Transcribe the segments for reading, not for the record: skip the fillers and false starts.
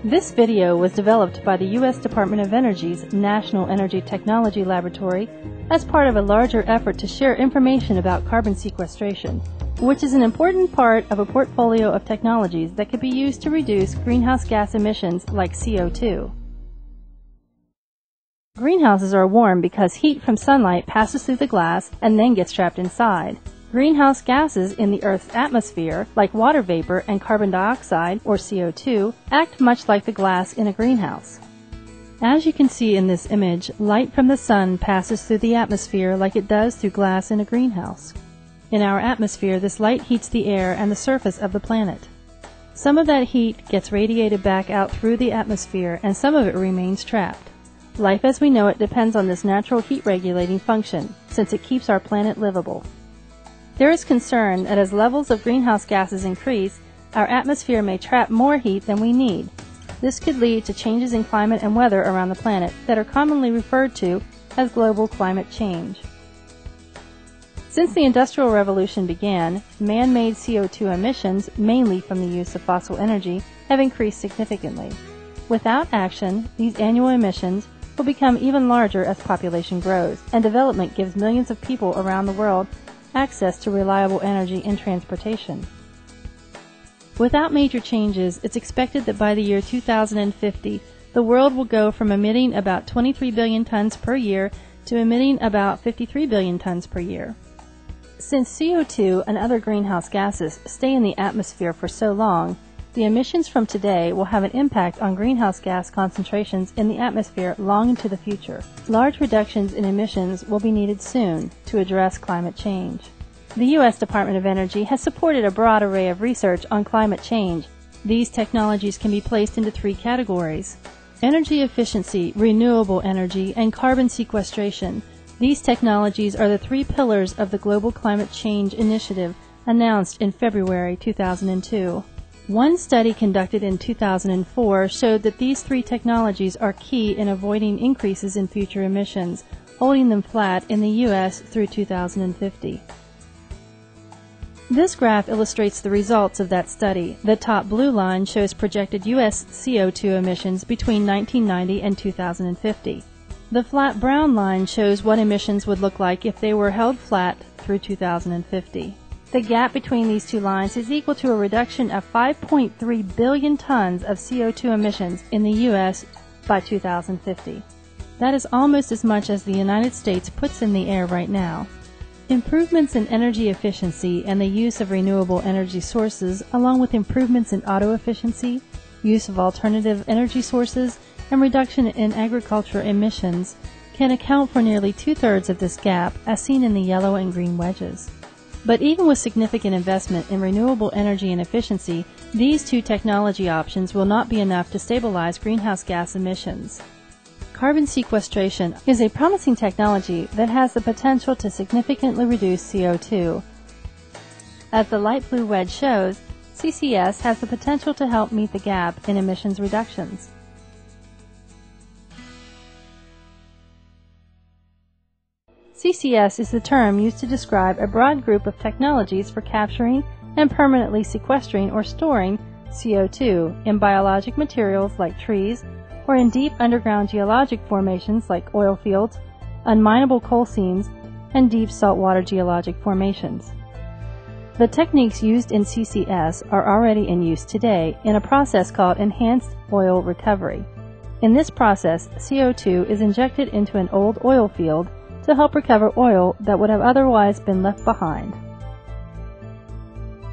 This video was developed by the U.S. Department of Energy's National Energy Technology Laboratory as part of a larger effort to share information about carbon sequestration, which is an important part of a portfolio of technologies that could be used to reduce greenhouse gas emissions like CO2. Greenhouses are warm because heat from sunlight passes through the glass and then gets trapped inside. Greenhouse gases in the Earth's atmosphere, like water vapor and carbon dioxide, or CO2, act much like the glass in a greenhouse. As you can see in this image, light from the sun passes through the atmosphere like it does through glass in a greenhouse. In our atmosphere, this light heats the air and the surface of the planet. Some of that heat gets radiated back out through the atmosphere, and some of it remains trapped. Life as we know it depends on this natural heat-regulating function, since it keeps our planet livable. There is concern that as levels of greenhouse gases increase, our atmosphere may trap more heat than we need. This could lead to changes in climate and weather around the planet that are commonly referred to as global climate change. Since the Industrial Revolution began, man-made CO2 emissions, mainly from the use of fossil energy, have increased significantly. Without action, these annual emissions will become even larger as population grows, and development gives millions of people around the world access to reliable energy and transportation. Without major changes, it's expected that by the year 2050, the world will go from emitting about 23 billion tons per year to emitting about 53 billion tons per year. Since CO2 and other greenhouse gases stay in the atmosphere for so long, the emissions from today will have an impact on greenhouse gas concentrations in the atmosphere long into the future. Large reductions in emissions will be needed soon to address climate change. The U.S. Department of Energy has supported a broad array of research on climate change. These technologies can be placed into three categories: energy efficiency, renewable energy, and carbon sequestration. These technologies are the three pillars of the Global Climate Change Initiative announced in February 2002. One study conducted in 2004 showed that these three technologies are key in avoiding increases in future emissions, holding them flat in the U.S. through 2050. This graph illustrates the results of that study. The top blue line shows projected U.S. CO2 emissions between 1990 and 2050. The flat brown line shows what emissions would look like if they were held flat through 2050. The gap between these two lines is equal to a reduction of 5.3 billion tons of CO2 emissions in the U.S. by 2050. That is almost as much as the United States puts in the air right now. Improvements in energy efficiency and the use of renewable energy sources, along with improvements in auto efficiency, use of alternative energy sources, and reduction in agriculture emissions, can account for nearly two-thirds of this gap, as seen in the yellow and green wedges. But even with significant investment in renewable energy and efficiency, these two technology options will not be enough to stabilize greenhouse gas emissions. Carbon sequestration is a promising technology that has the potential to significantly reduce CO2. As the light blue wedge shows, CCS has the potential to help meet the gap in emissions reductions. CCS is the term used to describe a broad group of technologies for capturing and permanently sequestering or storing CO2 in biologic materials like trees, or in deep underground geologic formations like oil fields, unminable coal seams, and deep saltwater geologic formations. The techniques used in CCS are already in use today in a process called enhanced oil recovery. In this process, CO2 is injected into an old oil field to help recover oil that would have otherwise been left behind.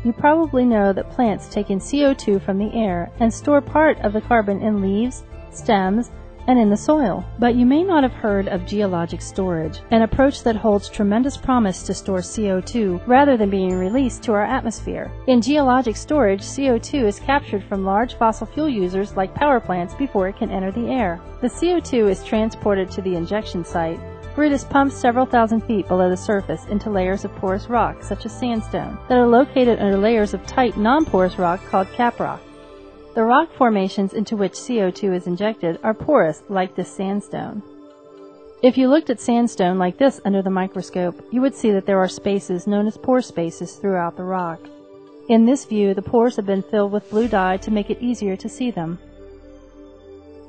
You probably know that plants take in CO2 from the air and store part of the carbon in leaves, stems, and in the soil. But you may not have heard of geologic storage, an approach that holds tremendous promise to store CO2 rather than being released to our atmosphere. In geologic storage, CO2 is captured from large fossil fuel users like power plants before it can enter the air. The CO2 is transported to the injection site, where it is pumped several thousand feet below the surface into layers of porous rock, such as sandstone, that are located under layers of tight, non-porous rock called caprock. The rock formations into which CO2 is injected are porous, like this sandstone. If you looked at sandstone like this under the microscope, you would see that there are spaces known as pore spaces throughout the rock. In this view, the pores have been filled with blue dye to make it easier to see them.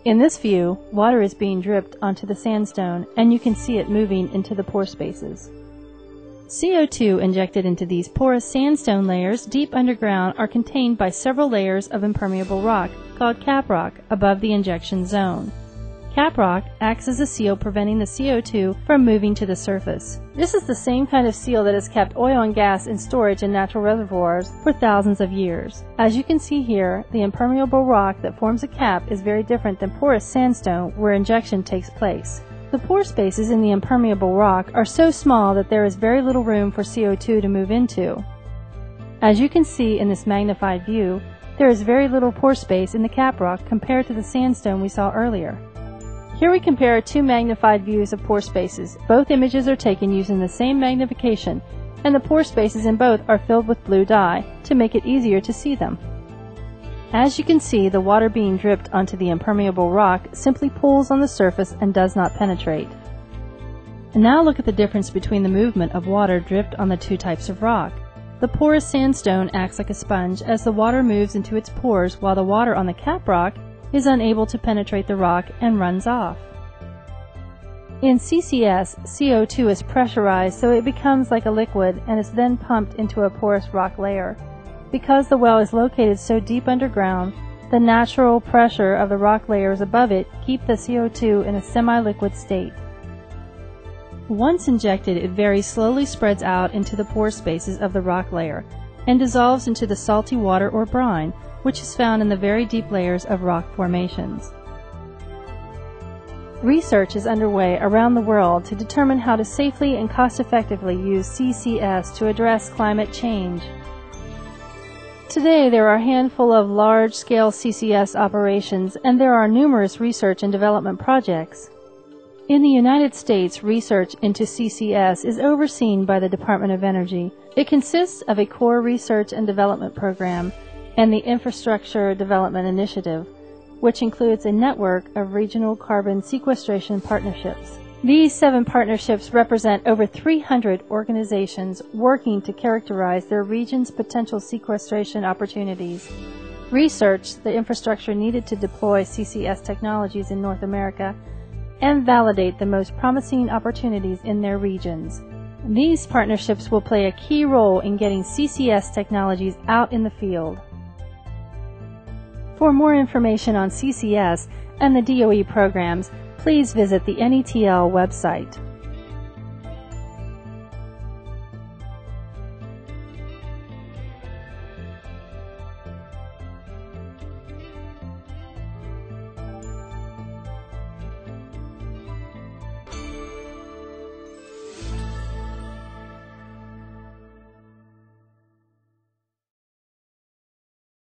In this view, water is being dripped onto the sandstone, and you can see it moving into the pore spaces. CO2 injected into these porous sandstone layers deep underground are contained by several layers of impermeable rock, called caprock, above the injection zone. Caprock acts as a seal preventing the CO2 from moving to the surface. This is the same kind of seal that has kept oil and gas in storage in natural reservoirs for thousands of years. As you can see here, the impermeable rock that forms a cap is very different than porous sandstone where injection takes place. The pore spaces in the impermeable rock are so small that there is very little room for CO2 to move into. As you can see in this magnified view, there is very little pore space in the caprock compared to the sandstone we saw earlier. Here we compare two magnified views of pore spaces. Both images are taken using the same magnification, and the pore spaces in both are filled with blue dye to make it easier to see them. As you can see, the water being dripped onto the impermeable rock simply pools on the surface and does not penetrate. And now look at the difference between the movement of water dripped on the two types of rock. The porous sandstone acts like a sponge as the water moves into its pores, while the water on the caprock is unable to penetrate the rock and runs off. In CCS, CO2 is pressurized so it becomes like a liquid and is then pumped into a porous rock layer. Because the well is located so deep underground, the natural pressure of the rock layers above it keep the CO2 in a semi-liquid state. Once injected, it very slowly spreads out into the pore spaces of the rock layer and dissolves into the salty water or brine, which is found in the very deep layers of rock formations. Research is underway around the world to determine how to safely and cost-effectively use CCS to address climate change. Today, there are a handful of large-scale CCS operations, and there are numerous research and development projects. In the United States, research into CCS is overseen by the Department of Energy. It consists of a core research and development program and the Infrastructure Development Initiative, which includes a network of regional carbon sequestration partnerships. These 7 partnerships represent over 300 organizations working to characterize their region's potential sequestration opportunities, research the infrastructure needed to deploy CCS technologies in North America, and validate the most promising opportunities in their regions. These partnerships will play a key role in getting CCS technologies out in the field. For more information on CCS and the DOE programs, please visit the NETL website.